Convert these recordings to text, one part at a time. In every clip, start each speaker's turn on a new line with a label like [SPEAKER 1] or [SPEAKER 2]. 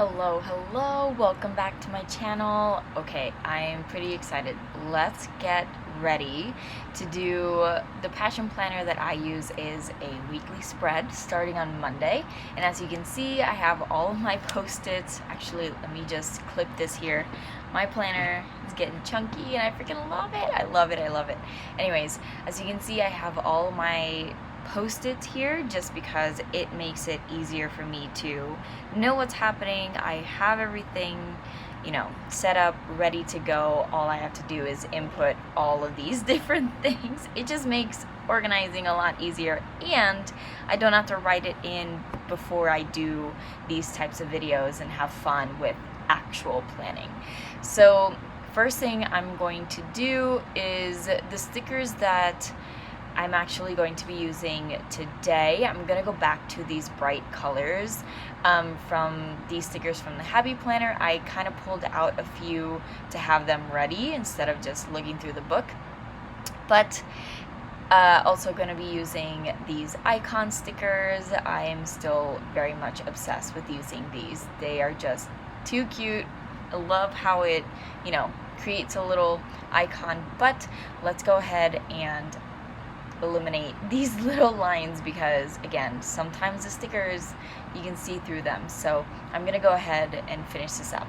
[SPEAKER 1] Hello, welcome back to my channel. Okay, I am pretty excited. Let's get ready to do the passion planner that I use is a weekly spread starting on Monday. And as you can see, I have all of my post-its. Actually, let me just clip this here. My planner is getting chunky and I freaking love it. I love it. Anyways, as you can see, I have all my post-its here just because it makes it easier for me to know what's happening. I have everything, set up, ready to go. All I have to do is input all of these different things. It just makes organizing a lot easier, and I don't have to write it in before I do these types of videos and have fun with actual planning. So first thing I'm going to do is the stickers that I'm actually going to be using today. I'm gonna go back to these bright colors from these stickers from the Happy Planner. I kind of pulled out a few to have them ready instead of just looking through the book. But also gonna be using these icon stickers. I am still very much obsessed with using these. They are just too cute. I love how it, creates a little icon. But let's go ahead and eliminate these little lines because, again, sometimes the stickers, you can see through them. So I'm gonna go ahead and finish this up.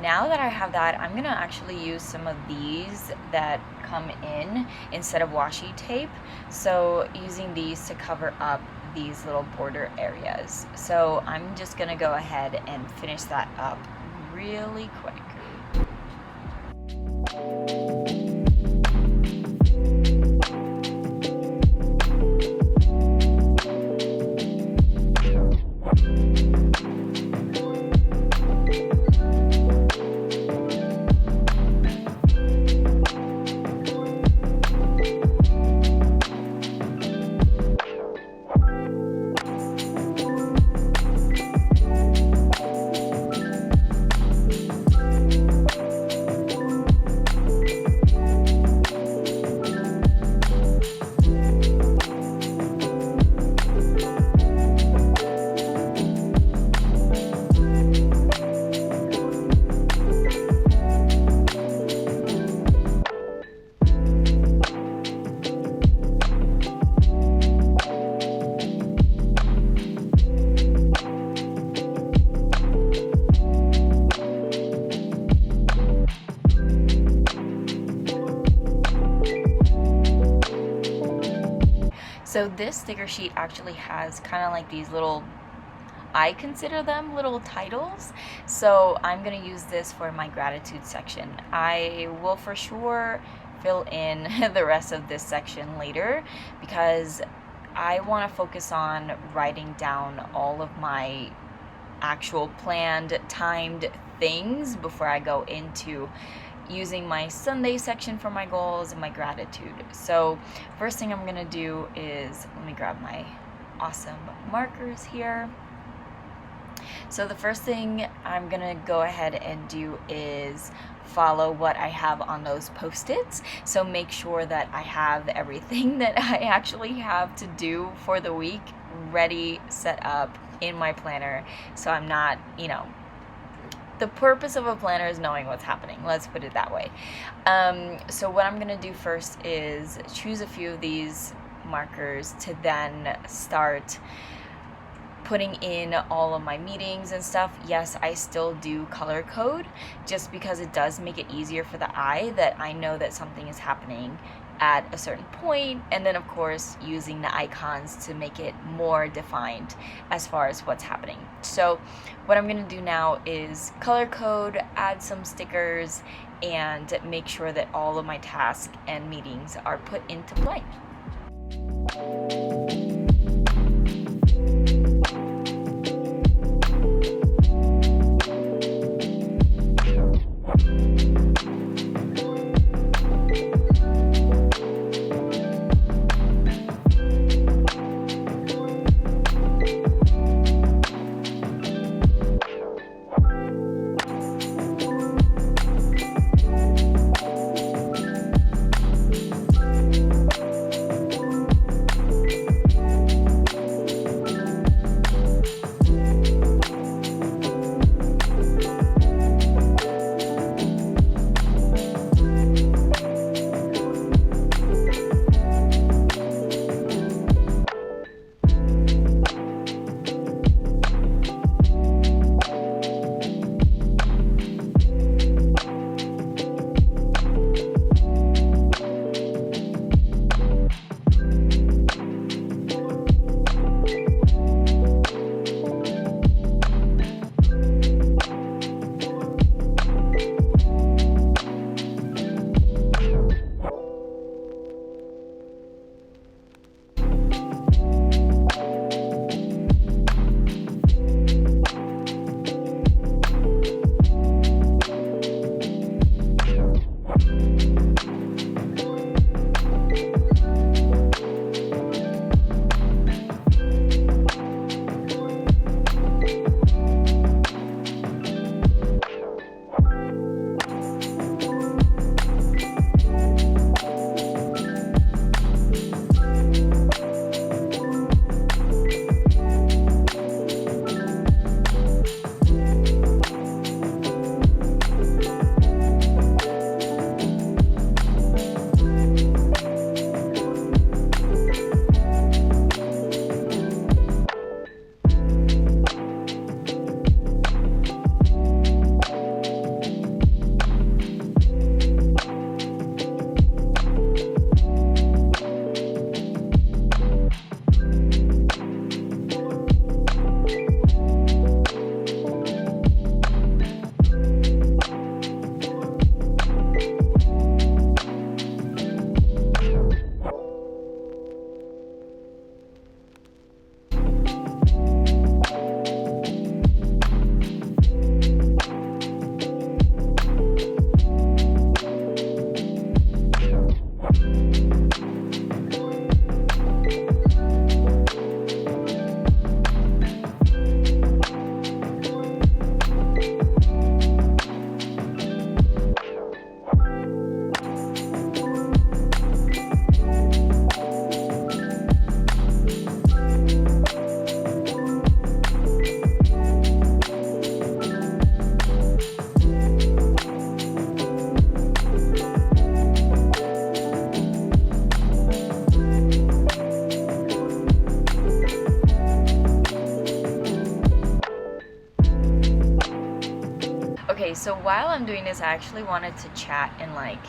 [SPEAKER 1] Now that I have that, I'm gonna actually use some of these that come in instead of washi tape. So using these to cover up these little border areas. So I'm just gonna go ahead and finish that up really quick. So this sticker sheet actually has kind of like these little, I consider them little titles. So I'm going to use this for my gratitude section. I will for sure fill in the rest of this section later because I want to focus on writing down all of my actual planned, timed things before I go into using my Sunday section for my goals and my gratitude. So first thing I'm gonna do is, let me grab my awesome markers here. So the first thing I'm gonna go ahead and do is follow what I have on those post-its. So make sure that I have everything that I actually have to do for the week ready, set up in my planner. So I'm not, the purpose of a planner is knowing what's happening. Let's put it that way. So what I'm going to do first is choose a few of these markers to then start putting in all of my meetings and stuff. Yes, I still do color code just because it does make it easier for the eye that I know that something is happening at a certain point, and then of course using the icons to make it more defined as far as what's happening. So what I'm going to do now is color code, add some stickers, and make sure that all of my tasks and meetings are put into play. I'm doing this, I actually wanted to chat and like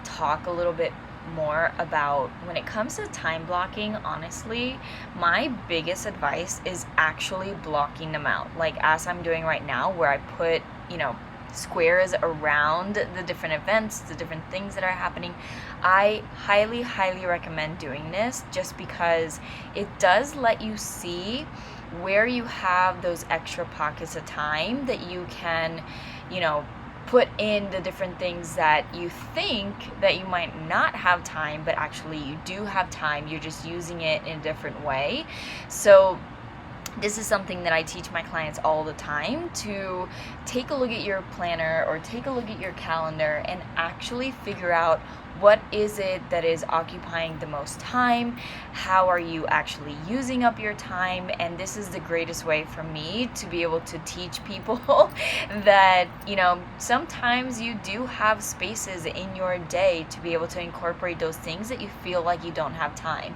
[SPEAKER 1] talk a little bit more about when it comes to time blocking. Honestly, my biggest advice is actually blocking them out, like as I'm doing right now, where I put, squares around the different events, the different things that are happening. I highly recommend doing this just because it does let you see where you have those extra pockets of time that you can, put in the different things that you think that you might not have time, but actually you do have time. You're just using it in a different way. So this is something that I teach my clients all the time, to take a look at your planner or take a look at your calendar and actually figure out what is it that is occupying the most time, how are you actually using up your time. And this is the greatest way for me to be able to teach people that, sometimes you do have spaces in your day to be able to incorporate those things that you feel like you don't have time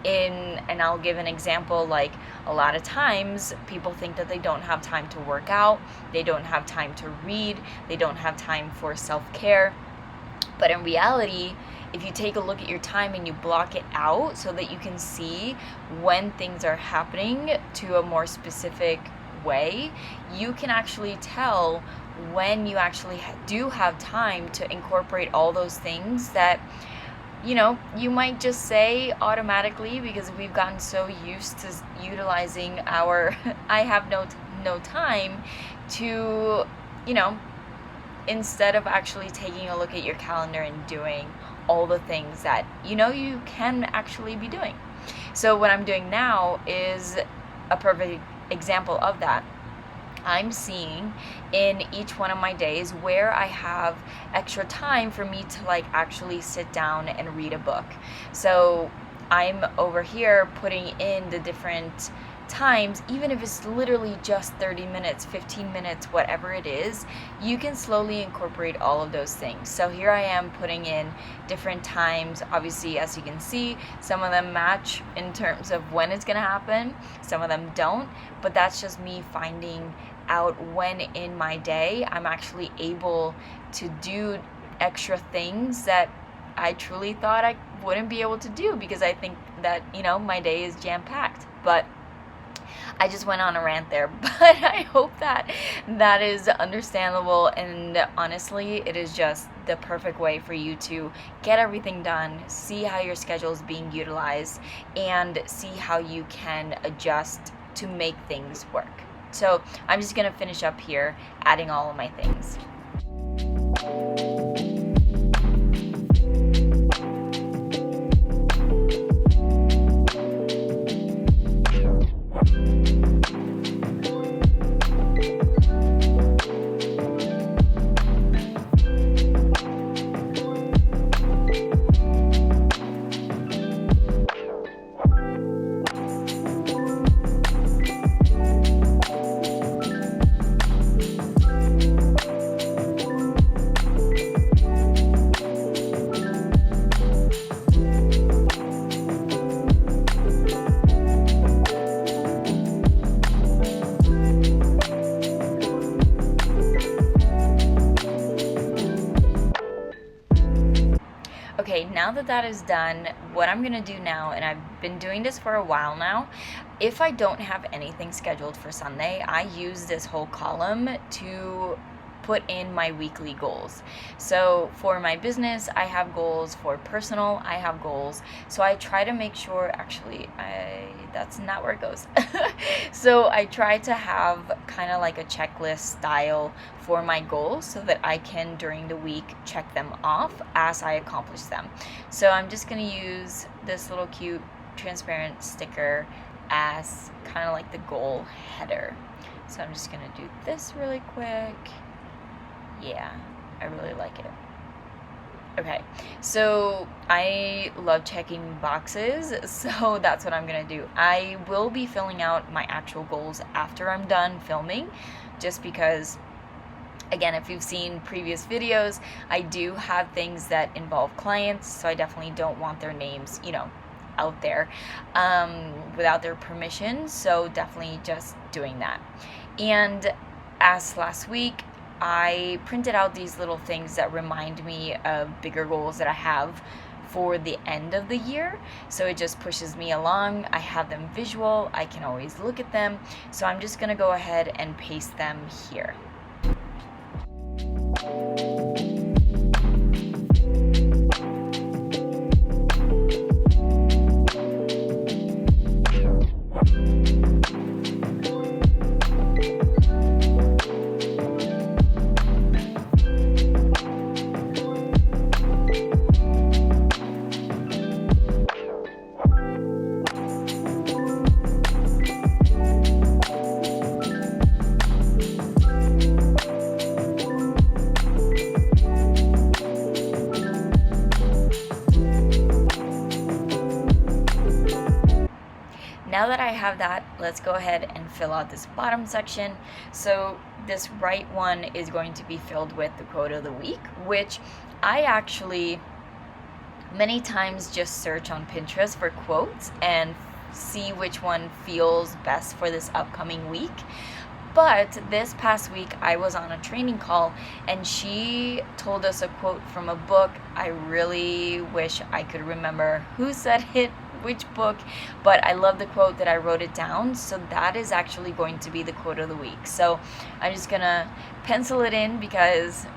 [SPEAKER 1] in. And I'll give an example, like a lot of times people think that they don't have time to work out, they don't have time to read, they don't have time for self-care. But in reality, if you take a look at your time and you block it out so that you can see when things are happening to a more specific way, you can actually tell when you actually do have time to incorporate all those things that you might just say automatically, because we've gotten so used to utilizing our I have no time to, instead of actually taking a look at your calendar and doing all the things that you can actually be doing. So what I'm doing now is a perfect example of that. I'm seeing in each one of my days where I have extra time for me to like actually sit down and read a book. So I'm over here putting in the different times, even if it's literally just 30 minutes, 15 minutes, whatever it is, you can slowly incorporate all of those things. So here I am putting in different times. Obviously, as you can see, some of them match in terms of when it's gonna happen, some of them don't, but that's just me finding out when in my day I'm actually able to do extra things that I truly thought I wouldn't be able to do, because I think that, my day is jam-packed. But I just went on a rant there, but I hope that that is understandable. And honestly, it is just the perfect way for you to get everything done, see how your schedule is being utilized, and see how you can adjust to make things work. So I'm just going to finish up here adding all of my things. Okay, now that that is done, what I'm gonna do now, and I've been doing this for a while now, if I don't have anything scheduled for Sunday, I use this whole column to put in my weekly goals. So for my business, I have goals. For personal, I have goals. So I try to make sure, actually, that's not where it goes. So I try to have kind of like a checklist style for my goals so that I can, during the week, check them off as I accomplish them. So I'm just gonna use this little cute transparent sticker as kind of like the goal header. So I'm just gonna do this really quick. Yeah, I really like it. Okay, so I love checking boxes, so that's what I'm gonna do. I will be filling out my actual goals after I'm done filming, just because, again, if you've seen previous videos, I do have things that involve clients, so I definitely don't want their names, out there without their permission, so definitely just doing that. And as last week, I printed out these little things that remind me of bigger goals that I have for the end of the year. So it just pushes me along. I have them visual, I can always look at them. So I'm just gonna go ahead and paste them here. Now that I have that, let's go ahead and fill out this bottom section. So this right one is going to be filled with the quote of the week, which I actually many times just search on Pinterest for quotes and see which one feels best for this upcoming week. But this past week I was on a training call and she told us a quote from a book. I really wish I could remember who said it, which book, but I love the quote that I wrote it down. So that is actually going to be the quote of the week. So I'm just gonna pencil it in because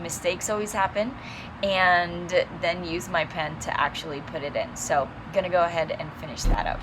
[SPEAKER 1] mistakes always happen, and then use my pen to actually put it in. So I'm gonna go ahead and finish that up.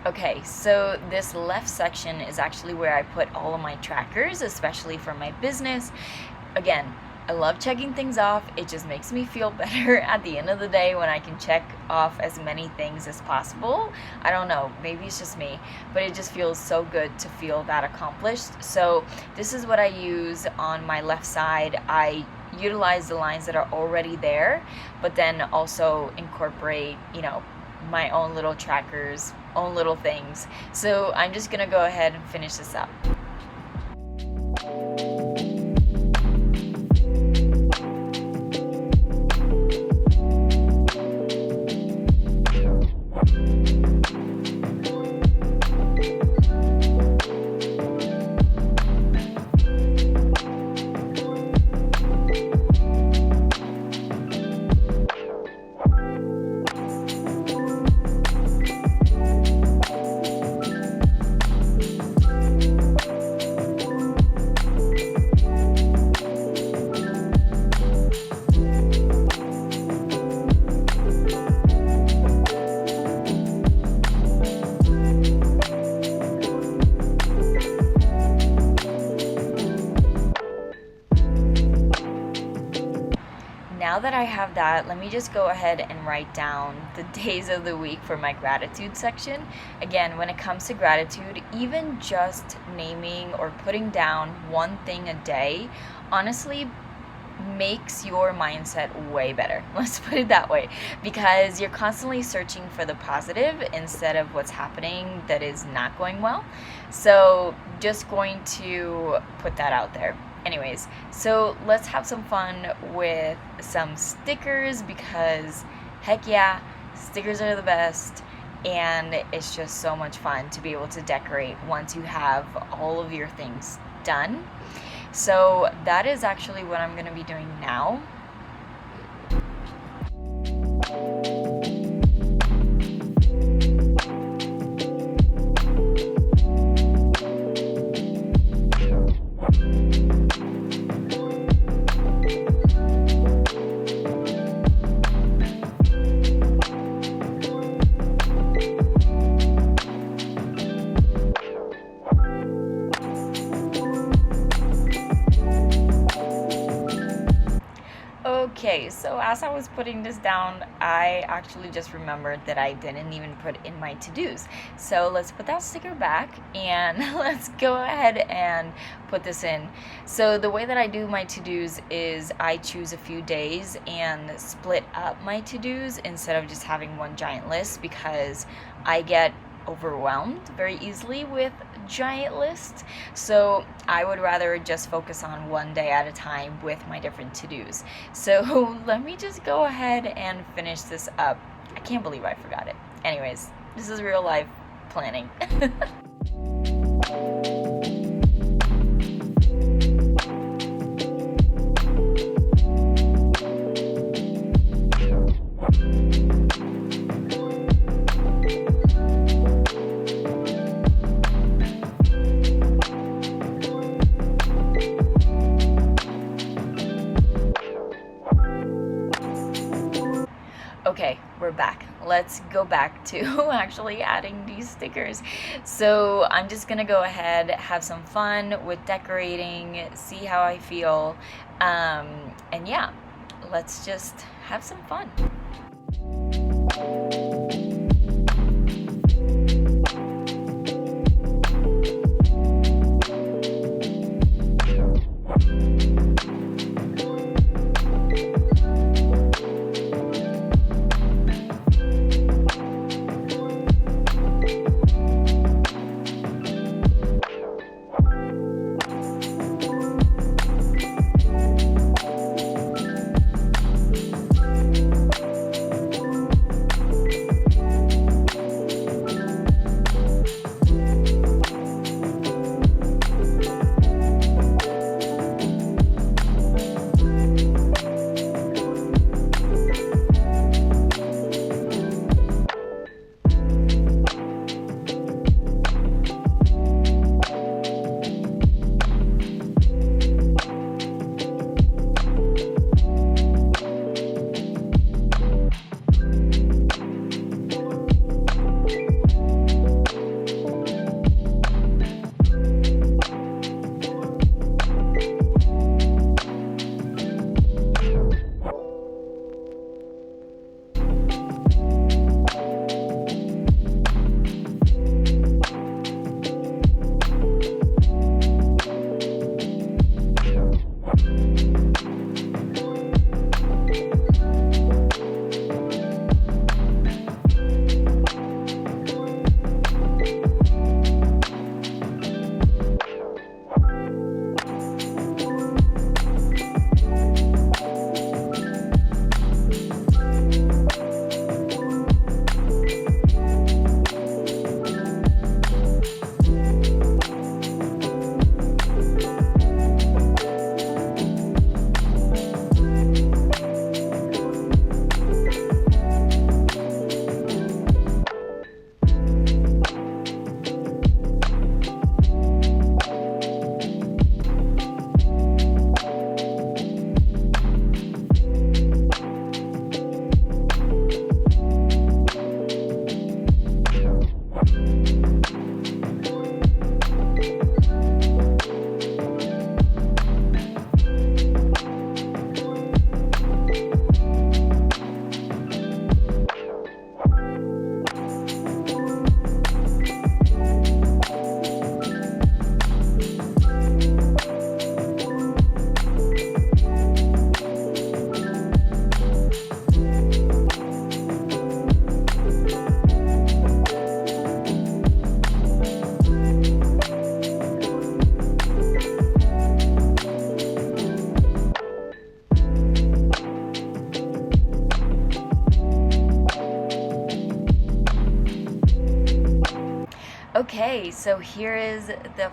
[SPEAKER 1] Okay, so this left section is actually where I put all of my trackers, especially for my business. Again, I love checking things off. It just makes me feel better at the end of the day when I can check off as many things as possible. I don't know, maybe it's just me, but it just feels so good to feel that accomplished. So this is what I use on my left side. I utilize the lines that are already there, but then also incorporate, my own little trackers, own little things. So I'm just gonna go ahead and finish this up. that I have that, let me just go ahead and write down the days of the week for my gratitude section. Again, when it comes to gratitude, even just naming or putting down one thing a day, honestly, makes your mindset way better. Let's put it that way, because you're constantly searching for the positive instead of what's happening that is not going well. So just going to put that out there. Anyways, so let's have some fun with some stickers, because heck yeah, stickers are the best. And it's just so much fun to be able to decorate once you have all of your things done. So that is actually what I'm going to be doing now. Okay, so as I was putting this down, I actually just remembered that I didn't even put in my to-dos. So let's put that sticker back and let's go ahead and put this in. So the way that I do my to-dos is I choose a few days and split up my to-dos instead of just having one giant list, because I get overwhelmed very easily with giant lists. So I would rather just focus on one day at a time with my different to-dos. So let me just go ahead and finish this up. I can't believe I forgot it. Anyways, this is real life planning. Okay, we're back. Let's go back to actually adding these stickers. So I'm just gonna go ahead, have some fun with decorating, see how I feel, and yeah, let's just have some fun. Okay, so here is the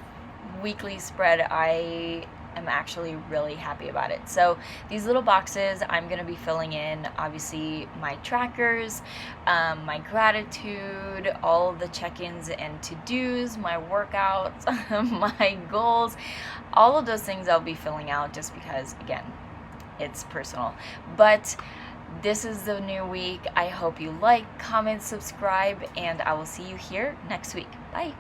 [SPEAKER 1] weekly spread. I am actually really happy about it. So these little boxes, I'm gonna be filling in obviously my trackers, my gratitude, all of the check-ins and to-dos, my workouts, my goals, all of those things I'll be filling out just because, again, it's personal. But this is the new week. I hope you like, comment, subscribe, and I will see you here next week. Bye.